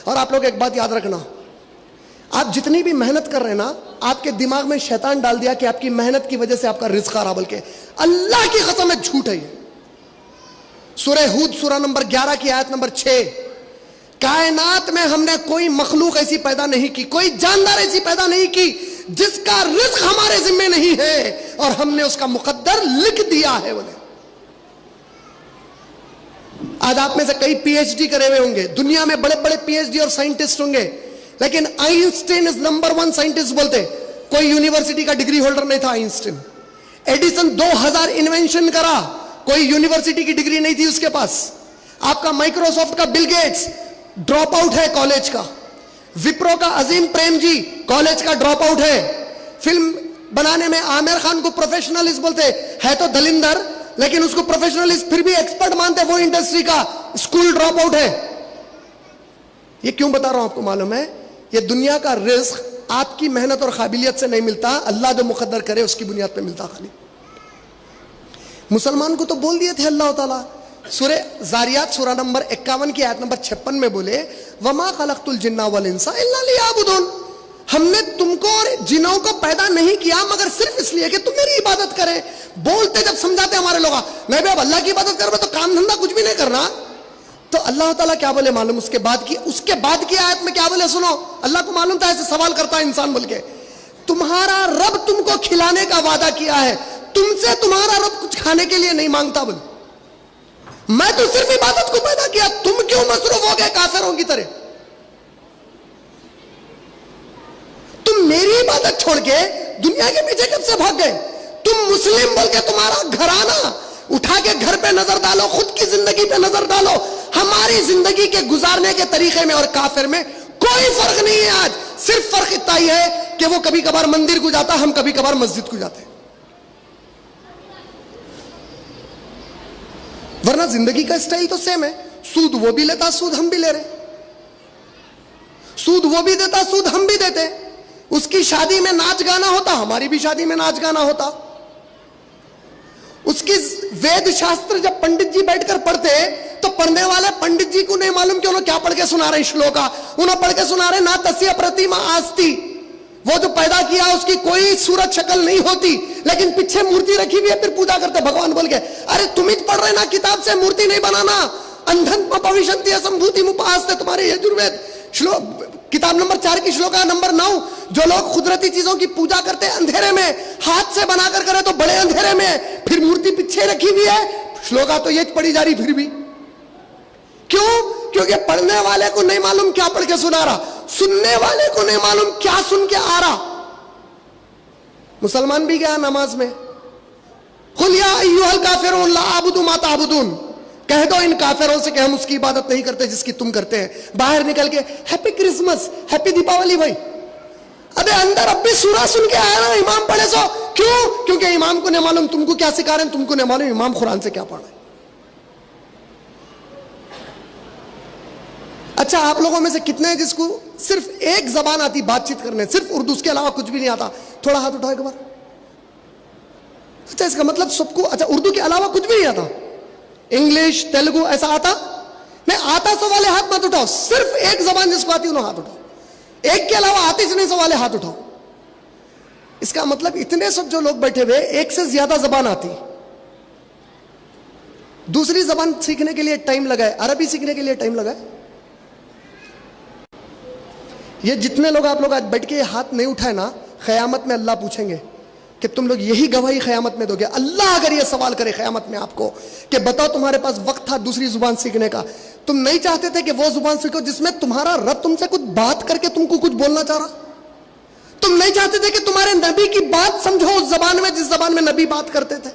और आप लोग एक बात याद रखना, आप जितनी भी मेहनत कर रहे हैं ना, आपके दिमाग में शैतान डाल दिया कि आपकी मेहनत की वजह से आपका रिज्क आ रहा, बल्कि अल्लाह की कसम है झूठ है ये। सूरह हूद सूरह नंबर 11 की आयत नंबर 6, कायनात में हमने कोई मखलूक ऐसी पैदा नहीं की, कोई जानदार ऐसी पैदा नहीं की जिसका रिज्क हमारे जिम्मे नहीं है और हमने उसका मुकद्दर लिख दिया है। बोले आज आप में से कई पीएचडी करे हुए होंगे, दुनिया में बड़े बड़े पीएचडी और साइंटिस्ट होंगे, लेकिन आइंस्टीन इज नंबर 1 साइंटिस्ट बोलते। कोई यूनिवर्सिटी का डिग्री होल्डर नहीं था आइंस्टीन। एडिसन 2000 इन्वेंशन करा, कोई यूनिवर्सिटी की डिग्री नहीं थी उसके पास। आपका माइक्रोसॉफ्ट का बिल गेट्स ड्रॉप आउट है कॉलेज का। विप्रो का अजीम प्रेम जी कॉलेज का ड्रॉप आउट है। फिल्म बनाने में आमिर खान को प्रोफेशनलिस्ट बोलते है तो दलिंदर, लेकिन उसको प्रोफेशनलिस्ट फिर भी एक्सपर्ट मानते, वो इंडस्ट्री का स्कूल ड्रॉप आउट है। ये क्यों बता रहा हूं आपको मालूम है, ये दुनिया का रिज्क आपकी मेहनत और काबिलियत से नहीं मिलता, अल्लाह जो मुकद्दर करे उसकी बुनियाद पे मिलता। खाली मुसलमान को तो बोल दिए थे अल्लाह ताला, सूरह ज़ारियात सूरह नंबर 51 की आयत नंबर 56 में बोले, वमा खलक़तुल जिन्ना वल इंसा इल्ला लियअबुदून, हमने तुमको और जिन्नों को पैदा नहीं किया मगर सिर्फ इसलिए कि तुम मेरी इबादत करें। बोलते जब समझाते हमारे लोग, नहीं भाई अब अल्लाह की इबादत करो तो काम धंधा कुछ भी नहीं करना, तो अल्लाह ताला क्या बोले मालूम, उसके बाद की आयत में क्या बोले सुनो। अल्लाह को मालूम था ऐसे सवाल करता है इंसान बोल के, तुम्हारा रब तुमको खिलाने का वादा किया है, तुमसे तुम्हारा रब कुछ खाने के लिए नहीं मांगता। बोले मैं तो सिर्फ इबादत को पैदा किया, तुम क्यों मसरूफ हो गए काफिरों की तरह। तुम मेरी इबादत छोड़ के दुनिया के पीछे कब से भाग गए। तुम मुस्लिम बोल के तुम्हारा घराना उठा के घर पे नजर डालो, खुद की जिंदगी पे नजर डालो, हमारी जिंदगी के गुजारने के तरीके में और काफिर में कोई फर्क नहीं है। आज सिर्फ फर्क इतना ही है कि वो कभी कभार मंदिर को जाता, हम कभी कभार मस्जिद को जाते, वरना जिंदगी का स्टाइल तो सेम है। सूद वो भी लेता, सूद हम भी ले रहे, सूद वो भी देता, सूद हम भी देते। उसकी शादी में नाच गाना होता, हमारी भी शादी में नाच गाना होता। उसकी वेद शास्त्र जब पंडित जी बैठकर पढ़ते तो पढ़ने वाले पंडित जी को नहीं मालूम कि उन्होंने क्या पढ़ के सुना रहे श्लोका, उन्होंने पढ़ के सुना रहे ना तस्य प्रतिमा आस्ती, वो जो पैदा किया उसकी कोई सूरत शक्ल नहीं होती, लेकिन पीछे मूर्ति रखी हुई है, फिर पूजा करते भगवान बोल के। अरे तुम ही पढ़ रहे ना किताब से, मूर्ति नहीं बनाना। अंधन भविष्यन्ति असंभूति मुपास्ते, तुम्हारे यजुर्वेद श्लोक किताब नंबर 4 की श्लोका नंबर 9, जो लोग कुदरती चीजों की पूजा करते हैं अंधेरे में, हाथ से बनाकर करे तो बड़े अंधेरे में, फिर मूर्ति पीछे रखी हुई है, श्लोका तो ये पढ़ी जा रही फिर भी। क्यों? क्योंकि पढ़ने वाले को नहीं मालूम क्या पढ़ के सुना रहा, सुनने वाले को नहीं मालूम क्या सुन के आ रहा। मुसलमान भी गया नमाज में, कुल या अय्युहल काफिरून ला अअबुदु मा ताबुदून, कह दो इन काफिरों से कि हम उसकी इबादत नहीं करते जिसकी तुम करते हैं। बाहर निकल के हैप्पी क्रिसमस, हैप्पी दीपावली भाई। अबे अंदर अब भी सूरा सुन के आया ना, इमाम पढ़े सो। क्यों? क्योंकि इमाम को नहीं मालूम तुमको क्या सिखा रहे हैं, तुमको नहीं मालूम इमाम कुरान से क्या पढ़ रहे हैं। अच्छा, आप लोगों में से कितने हैं जिसको सिर्फ एक जबान आती बातचीत करने, सिर्फ उर्दू, उसके अलावा कुछ भी नहीं आता? थोड़ा हाथ उठाओ एक बार। अच्छा, इसका मतलब सबको, अच्छा उर्दू के अलावा कुछ भी नहीं आता, इंग्लिश तेलुगु ऐसा आता नहीं? आता सो वाले हाथ मत उठाओ, सिर्फ एक जबान जिसको आती उन्होंने हाथ उठाओ, एक के अलावा आती नहीं सो वाले हाथ उठाओ। इसका मतलब इतने सब जो लोग बैठे हुए, एक से ज्यादा जबान आती, दूसरी जबान सीखने के लिए टाइम लगाए, अरबी सीखने के लिए टाइम लगाए। ये जितने लोग आप लोग आज बैठ के हाथ नहीं उठाए ना, क़यामत में अल्लाह पूछेंगे कि तुम लोग यही गवाही क़यामत में दोगे। अल्लाह अगर ये सवाल करे क़यामत में आपको कि बताओ तुम्हारे पास वक्त था दूसरी जुबान सीखने का, तुम नहीं चाहते थे कि वो जुबान सीखो जिसमें तुम्हारा रब तुमसे कुछ बात करके तुमको कुछ बोलना चाह रहा? तुम नहीं चाहते थे कि तुम्हारे नबी की बात समझो उस जबान में जिस जबान में नबी बात करते थे?